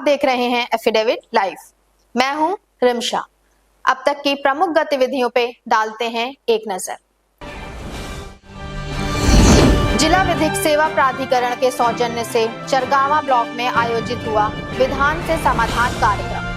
देख रहे हैं एफिडेविट लाइव। मैं हूं रिमशा। अब तक की प्रमुख गतिविधियों पे डालते हैं एक नजर। जिला विधिक सेवा प्राधिकरण के सौजन्य से चरगावा ब्लॉक में आयोजित हुआ विधान से समाधान कार्यक्रम।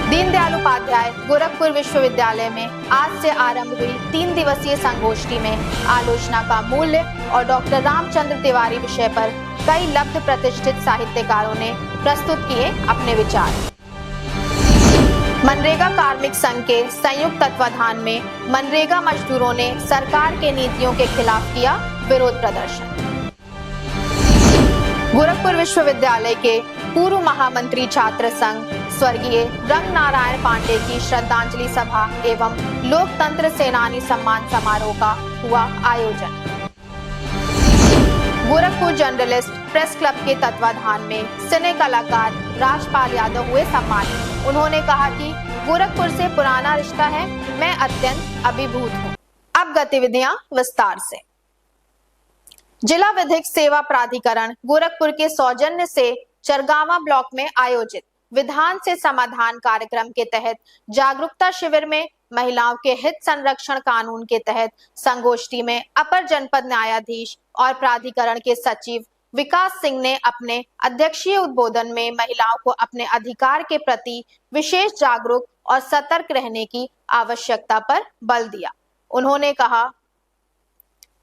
दीनदयाल उपाध्याय गोरखपुर विश्वविद्यालय में आज से आरंभ हुई 3 दिवसीय संगोष्ठी में आलोचना का मूल्य और डॉक्टर रामचंद्र तिवारी विषय पर कई लब्ध प्रतिष्ठित साहित्यकारों ने प्रस्तुत किए अपने विचार। मनरेगा कार्मिक संघ के संयुक्त तत्वाधान में मनरेगा मजदूरों ने सरकार के नीतियों के खिलाफ किया विरोध प्रदर्शन। गोरखपुर विश्वविद्यालय के पूर्व महामंत्री छात्र संघ स्वर्गीय रंग नारायण पांडे की श्रद्धांजलि सभा एवं लोकतंत्र सेनानी सम्मान समारोह का हुआ आयोजन। गोरखपुर जर्नलिस्ट प्रेस क्लब के तत्वाधान में सिने कलाकार राजपाल यादव हुए सम्मानित। उन्होंने कहा कि गोरखपुर से पुराना रिश्ता है, मैं अत्यंत अभिभूत हूँ। अब गतिविधियां विस्तार से। जिला विधिक सेवा प्राधिकरण गोरखपुर के सौजन्य से चरगावा ब्लॉक में आयोजित विधान से समाधान कार्यक्रम के तहत जागरूकता शिविर में महिलाओं के हित संरक्षण कानून के तहत संगोष्ठी में अपर जनपद न्यायाधीश और प्राधिकरण के सचिव विकास सिंह ने अपने अध्यक्षीय उद्बोधन में महिलाओं को अपने अधिकार के प्रति विशेष जागरूक और सतर्क रहने की आवश्यकता पर बल दिया। उन्होंने कहा,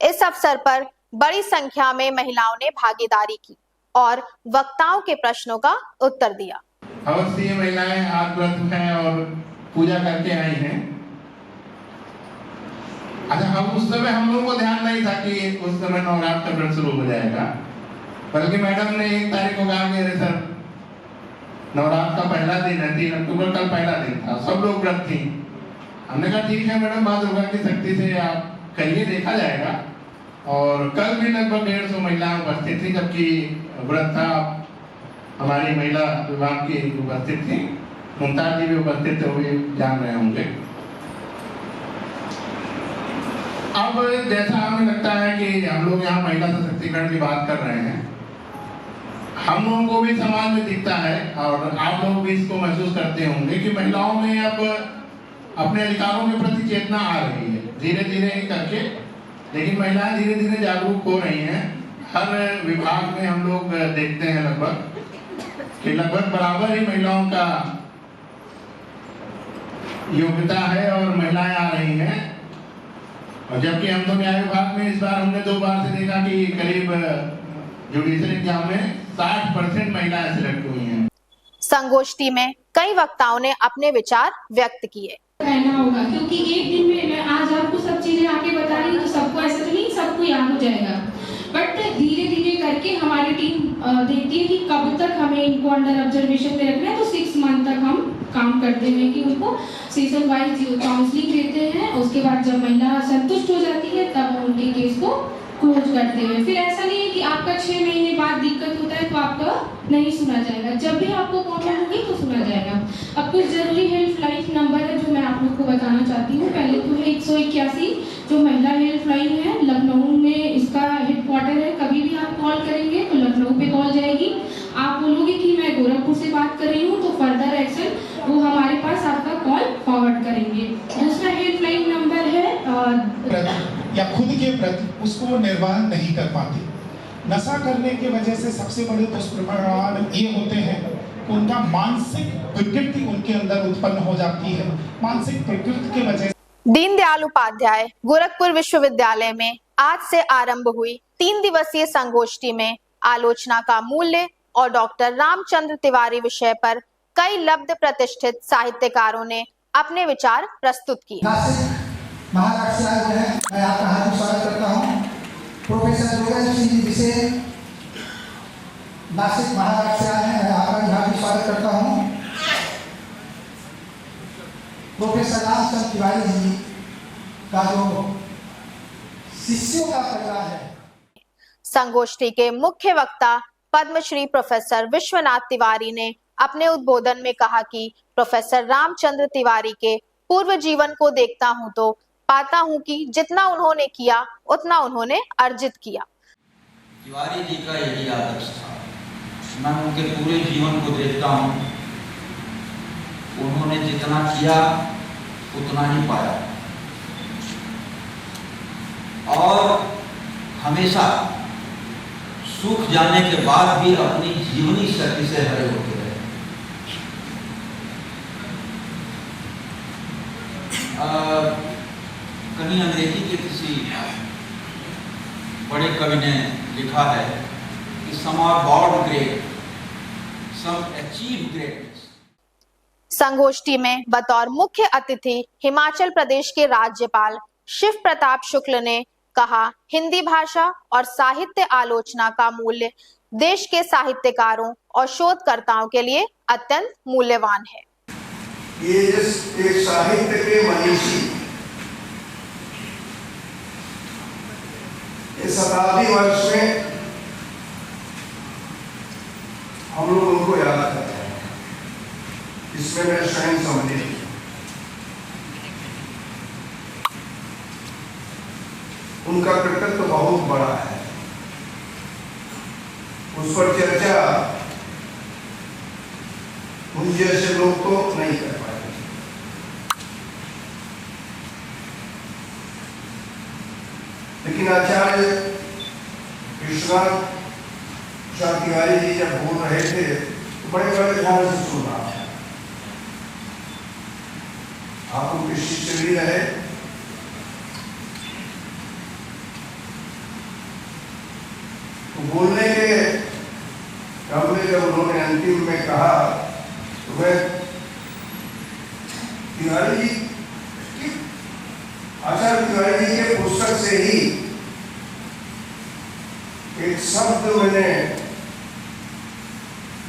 इस अवसर पर बड़ी संख्या में महिलाओं ने भागीदारी की और वक्ताओं के प्रश्नों का उत्तर दिया। अवश्य महिलाएं आज व्रत हैं और पूजा करके आई हैं। अच्छा, उस समय हम लोगों को ध्यान नहीं था कि उस समय नवरात्र का व्रत शुरू हो जाएगा, बल्कि मैडम ने 1 तारीख को कहा कि अरे सर नवरात्र का पहला दिन है, 3 अक्टूबर कल पहला दिन था, सब लोग व्रत थी। हमने कहा ठीक है मैडम, मां दुर्गा की शक्ति से आप करिए, देखा जाएगा। और कल भी लगभग 150 महिलाएं उपस्थित थी, जबकि व्रत था हमारी महिला विभाग की उपस्थित थी, मुमताज जी भी उपस्थित हुए, जान रहे होंगे। अब जैसा हमें लगता है कि हम लोग यहाँ महिला सशक्तिकरण की बात कर रहे हैं, हम लोगों को भी समाज में दिखता है और आप लोग भी इसको महसूस करते होंगे कि महिलाओं में अब अपने अधिकारों के प्रति चेतना आ रही है, धीरे धीरे ही करके, लेकिन महिलाएं धीरे धीरे जागरूक हो रही हैं। हर विभाग में हम लोग देखते हैं लगभग बराबर ही महिलाओं का योग्यता है और महिलाएं आ रही हैं। और जबकि हम तो न्याय विभाग में इस बार हमने 2 बार से देखा कि करीब जुडिशियल एग्जाम में 60% महिलाएं सिलेक्ट हुई हैं। संगोष्ठी में कई वक्ताओं ने अपने विचार व्यक्त किए। रहना होगा, क्योंकि एक दिन में मैं आज आपको सब चीजें आके बता रही हूँ तो सबको ऐसा तो नहीं सबको याद हो जाएगा, बट धीरे धीरे करके हमारी टीम देखती है कि कब तक हमें इनको अंडर ऑब्जर्वेशन में रखना है। तो 6 मंथ तक हम काम करते हैं कि उनको सीजन वाइज काउंसलिंग देते हैं। उसके बाद जब महिला संतुष्ट हो जाती है तब हम उनके केस को क्लोज करते हैं। फिर ऐसा नहीं है कि आपका 6 महीने बाद दिक्कत होता है तो आपका नहीं सुना जाएगा, जब भी आपको प्रॉब्लम होगी तो सुना जाएगा। अब कुछ जरूरी हेल्पलाइन नंबर है जो मैं आप लोग को बताना चाहती हूँ। पहले तो है 181 जो महिला हेल्पलाइन है, लखनऊ में इसका हेडक्वार्टर है। कभी भी आप कॉल करेंगे तो लखनऊ पे कॉल जाएगी, आप बोलोगे कि मैं गोरखपुर से बात कर रही हूँ तो फर्दर एक्शन वो हमारे पास आपका कॉल फॉरवर्ड करेंगे। दूसरा हेल्पलाइन नंबर है या खुद के प्रति उसको निर्वाह नहीं कर पाते। नशा करने की वजह से सबसे बड़े दुष्परिणाम ये होते हैं कि उनका मानसिक विकृति उनके अंदर उत्पन्न हो जाती है। मानसिक विकृति की वजह से दीनदयाल उपाध्याय गोरखपुर विश्वविद्यालय में आज से आरंभ हुई 3 दिवसीय संगोष्ठी में आलोचना का मूल्य और डॉक्टर रामचंद्र तिवारी विषय पर कई लब्ध प्रतिष्ठित साहित्यकारों ने अपने विचार प्रस्तुत किए। महाराष्ट्र से आए हैं, मैं आपका हार्दिक स्वागत करता हूँ। प्रोफेसर जोगेंद्र सिंह जी जिसे नासिक महाराष्ट्र से आए हैं, मैं आपका हार्दिक स्वागत करता हूँ। प्रोफेसर रामचंद्र तिवारी जी का जो शिष्यों का परिवार है। संगोष्ठी के मुख्य वक्ता पद्मश्री प्रोफेसर विश्वनाथ तिवारी ने अपने उद्बोधन में कहा कि प्रोफेसर रामचंद्र तिवारी के पूर्व जीवन को देखता हूं तो पाता हूं कि जितना उन्होंने किया उतना उन्होंने अर्जित किया। तिवारी जी का यही आदर्श था मैं उनके पूरे जीवन को देखता हूँ। उन्होंने जितना किया उतना ही पाया और हमेशा सूख जाने के बाद भी अपनी जीवनी शक्ति से हरे होते रहे। कहीं अंग्रेजी के किसी बड़े कवि ने लिखा है कि some are born great, some achieve greatness। संगोष्ठी में बतौर मुख्य अतिथि हिमाचल प्रदेश के राज्यपाल शिव प्रताप शुक्ल ने कहा, हिंदी भाषा और साहित्य आलोचना का मूल्य देश के साहित्यकारों और शोधकर्ताओं के लिए अत्यंत मूल्यवान है। ये एक साहित्य के मनीषी, इस शताब्दी वर्ष में हम लोग उनको याद करते हैं, इसमें मैं स्वयं सम्मिलित हूं। उनका कृतित्व तो बहुत बड़ा है, उस पर चर्चा उन जैसे लोग तो नहीं कर पाए। लेकिन आचार्य विश्वनाथ तिवारी जी जब बोल रहे थे तो बड़े बड़े ध्यान से सुन रहा था। आप उनके शिष्य भी रहे, तो बोलने के क्रम में जब उन्होंने अंतिम में कहा तो मैं तिवारी जी, आचार्य तिवारी जी के पुस्तक से ही एक शब्द मैंने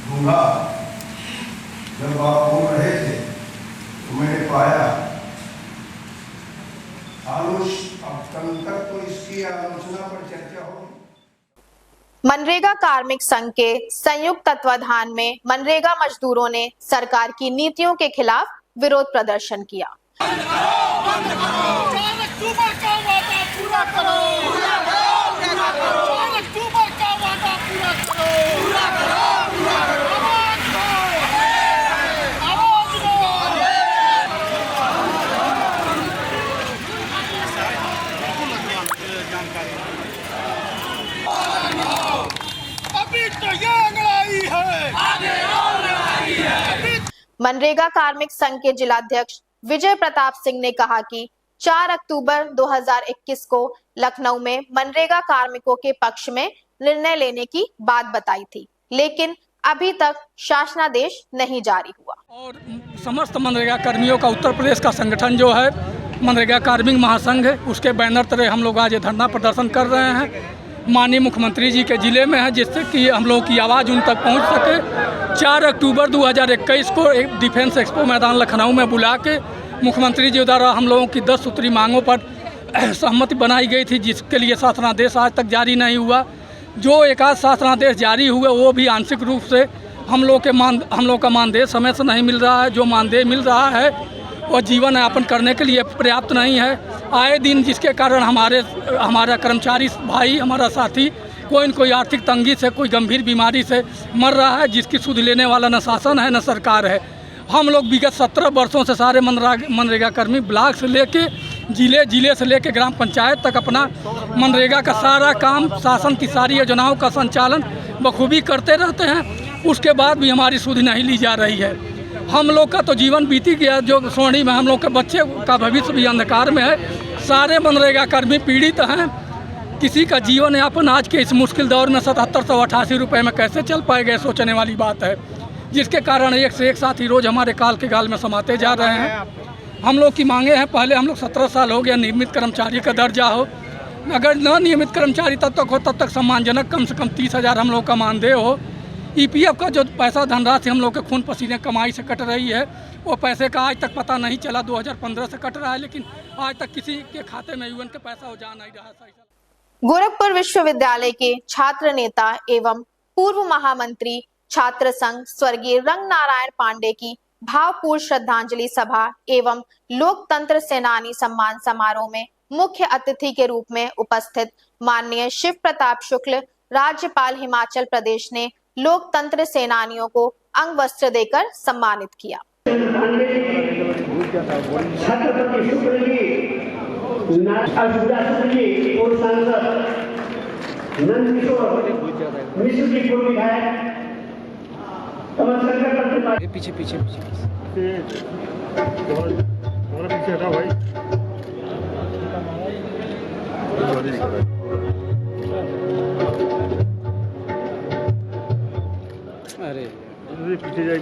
ढूंढा। जब आप बोल रहे थे तो मैंने पाया अब कल तक तो इसकी आलोचना पर चर्चा होगी। मनरेगा कार्मिक संघ के संयुक्त तत्वाधान में मनरेगा मजदूरों ने सरकार की नीतियों के खिलाफ विरोध प्रदर्शन किया। मनरेगा कार्मिक संघ के जिलाध्यक्ष विजय प्रताप सिंह ने कहा कि 4 अक्टूबर 2021 को लखनऊ में मनरेगा कार्मिकों के पक्ष में निर्णय लेने की बात बताई थी, लेकिन अभी तक शासनादेश नहीं जारी हुआ। और समस्त मनरेगा कर्मियों का उत्तर प्रदेश का संगठन जो है मनरेगा कार्मिक महासंघ है, उसके बैनर तले हम लोग आज धरना प्रदर्शन कर रहे हैं। माननीय मुख्यमंत्री जी के ज़िले में है, जिससे कि हम लोगों की आवाज़ उन तक पहुंच सके। 4 अक्टूबर 2021 को एक डिफेंस एक्सपो मैदान लखनऊ में बुला के मुख्यमंत्री जी द्वारा हम लोगों की 10 सूत्री मांगों पर सहमति बनाई गई थी, जिसके लिए शासनादेश आज तक जारी नहीं हुआ। जो एक आध शासनादेश जारी हुए वो भी आंशिक रूप से हम लोग का मानदेय समय से नहीं मिल रहा है। जो मानदेय मिल रहा है वो जीवन यापन करने के लिए पर्याप्त नहीं है। आए दिन जिसके कारण हमारा कर्मचारी भाई, हमारा साथी कोई न कोई आर्थिक तंगी से, कोई गंभीर बीमारी से मर रहा है, जिसकी सुध लेने वाला न शासन है न सरकार है। हम लोग विगत 17 वर्षों से सारे मनरेगा कर्मी ब्लॉक से लेके जिले से लेके ग्राम पंचायत तक अपना मनरेगा का सारा काम, शासन की सारी योजनाओं का संचालन बखूबी करते रहते हैं। उसके बाद भी हमारी सुध नहीं ली जा रही है। हम लोग का तो जीवन बीती गया, जो स्वर्णिम है, हम लोग के बच्चे का भविष्य भी अंधकार में है। सारे मनरेगा कर्मी पीड़ित हैं। किसी का जीवन यापन आज के इस मुश्किल दौर में 7788 रुपये में कैसे चल पाएगा, सोचने वाली बात है। जिसके कारण एक से एक साथी रोज हमारे काल के गाल में समाते जा रहे हैं। हम लोग की मांगे हैं, पहले हम लोग 17 साल हो गया नियमित कर्मचारी का दर्जा हो, अगर न नियमित कर्मचारी तब तक हो तब तक सम्मानजनक कम से कम 30,000 हम लोग का मानदेय हो। ईपीएफ का जो पैसा धनराशि हम लोग के खून पसीने कमाई से कट रही है, वो पैसे का आज तक पता नहीं चला। 2015 से कट रहा है, लेकिन आज तक किसी के खाते में यूएन का पैसा हो जा नहीं रहा है। गोरखपुर विश्वविद्यालय के छात्र नेता एवं पूर्व महामंत्री छात्र संघ स्वर्गीय रंग नारायण पांडे की भावपूर्ण श्रद्धांजलि सभा एवं लोकतंत्र सेनानी सम्मान समारोह में मुख्य अतिथि के रूप में उपस्थित माननीय शिव प्रताप शुक्ल राज्यपाल हिमाचल प्रदेश ने लोकतंत्र सेनानियों को अंग वस्त्र देकर सम्मानित किया। छत्रपति शुक्ल जी और सांसद नंदकिशोर मिश्र जी को विधायक पीछे पीछे भाई अरे पीछे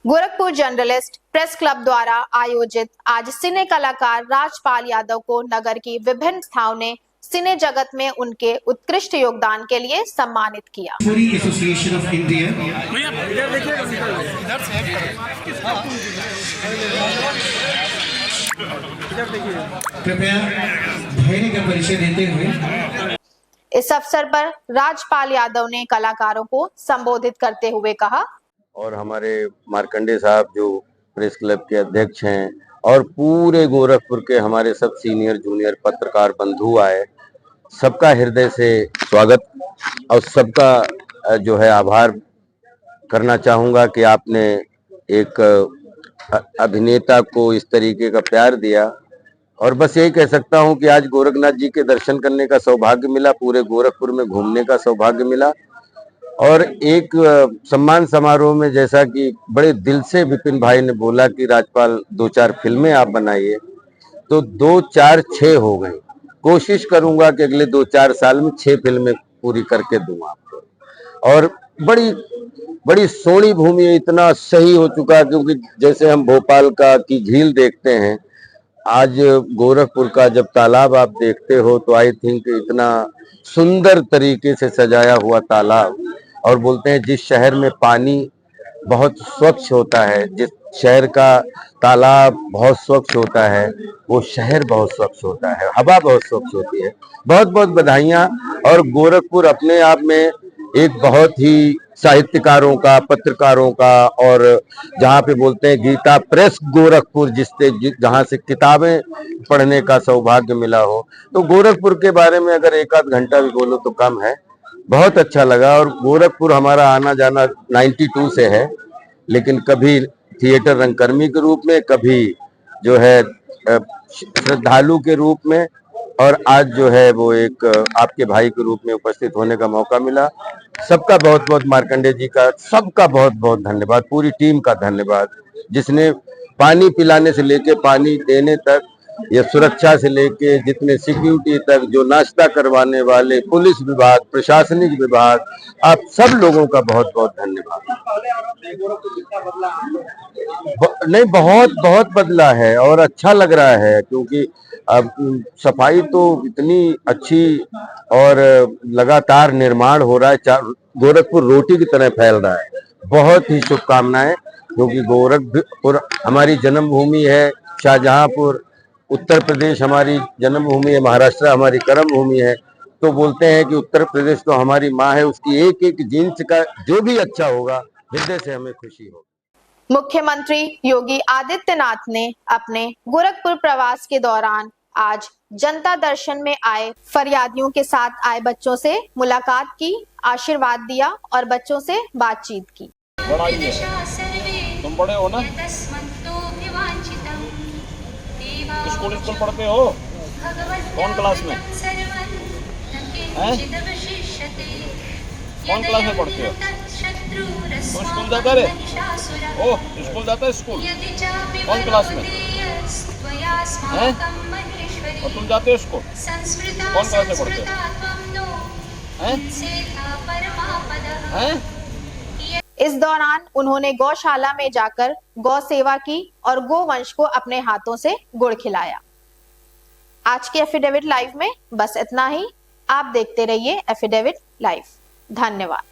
गोरखपुर जर्नलिस्ट प्रेस क्लब द्वारा आयोजित आज सिने कलाकार राजपाल यादव को नगर की विभिन्न संस्थाओं ने सिने जगत में उनके उत्कृष्ट योगदान के लिए सम्मानित किया। एसोसिएशन ऑफ इंडिया कृपया धैर्य का परिचय देते हुए इस अवसर पर राजपाल यादव ने कलाकारों को संबोधित करते हुए कहा, और हमारे मार्कंडे साहब जो प्रेस क्लब के अध्यक्ष हैं और पूरे गोरखपुर के हमारे सब सीनियर जूनियर पत्रकार बंधु आए, सबका हृदय से स्वागत और सबका जो है आभार करना चाहूँगा कि आपने एक अभिनेता को इस तरीके का प्यार दिया। और बस यही कह सकता हूँ कि आज गोरखनाथ जी के दर्शन करने का सौभाग्य मिला, पूरे गोरखपुर में घूमने का सौभाग्य मिला और एक सम्मान समारोह में जैसा कि बड़े दिल से विपिन भाई ने बोला कि राजपाल 2-4 फिल्में आप बनाइए, तो 2, 4, 6 हो गई। कोशिश करूंगा कि अगले 2-4 साल में 6 फिल्में पूरी करके दूं आपको। और बड़ी सोनी भूमि इतना सही हो चुका, क्योंकि जैसे हम भोपाल की झील देखते हैं, आज गोरखपुर का जब तालाब आप देखते हो तो आई थिंक इतना सुंदर तरीके से सजाया हुआ तालाब। और बोलते हैं जिस शहर में पानी बहुत स्वच्छ होता है, जिस शहर का तालाब बहुत स्वच्छ होता है, वो शहर बहुत स्वच्छ होता है, हवा बहुत स्वच्छ होती है। बहुत बहुत बधाइयाँ। और गोरखपुर अपने आप में एक बहुत ही साहित्यकारों का, पत्रकारों का, और जहाँ पे बोलते हैं गीता प्रेस गोरखपुर, जहाँ से किताबें पढ़ने का सौभाग्य मिला हो, तो गोरखपुर के बारे में अगर 1-8 घंटा भी बोलो तो कम है। बहुत अच्छा लगा। और गोरखपुर हमारा आना जाना 92 से है, लेकिन कभी थिएटर रंगकर्मी के रूप में, कभी जो है श्रद्धालु के रूप में, और आज जो है वो एक आपके भाई के रूप में उपस्थित होने का मौका मिला। सबका बहुत बहुत मार्कंडे जी का सबका बहुत बहुत धन्यवाद, पूरी टीम का धन्यवाद, जिसने पानी पिलाने से लेके पानी देने तक, या सुरक्षा से लेके जितने सिक्योरिटी तक, जो नाश्ता करवाने वाले, पुलिस विभाग, प्रशासनिक विभाग, आप सब लोगों का बहुत बहुत धन्यवाद। नहीं, बहुत बहुत बदला है और अच्छा लग रहा है, क्योंकि अब सफाई तो इतनी अच्छी और लगातार निर्माण हो रहा है। गोरखपुर रोटी की तरह फैल रहा है। बहुत ही शुभकामनाएं, क्योंकि गोरखपुर हमारी जन्मभूमि है, शाहजहांपुर उत्तर प्रदेश हमारी जन्मभूमि है, महाराष्ट्र हमारी कर्म भूमि है। तो बोलते हैं कि उत्तर प्रदेश तो हमारी माँ है, उसकी एक एक जिन्स का जो भी अच्छा होगा, हृदय से हमें खुशी होगी। मुख्यमंत्री योगी आदित्यनाथ ने अपने गोरखपुर प्रवास के दौरान आज जनता दर्शन में आए फरियादियों के साथ आए बच्चों से मुलाकात की, आशीर्वाद दिया और बच्चों से बातचीत की। तुम बड़े हो ना? स्कूल पढ़ते हो? कौन क्लास में? कौन क्लास में पढ़ते हो? तो स्कूल जाता रे? ओह, स्कूल जाता है। स्कूल कौन क्लास में है? और तुम जाते हो स्कूल? कौन क्लास में पढ़ते हो? हैं? इस दौरान उन्होंने गौशाला में जाकर गौ सेवा की और गोवंश को अपने हाथों से गुड़ खिलाया। आज के एफिडेविट लाइव में बस इतना ही। आप देखते रहिए एफिडेविट लाइव। धन्यवाद।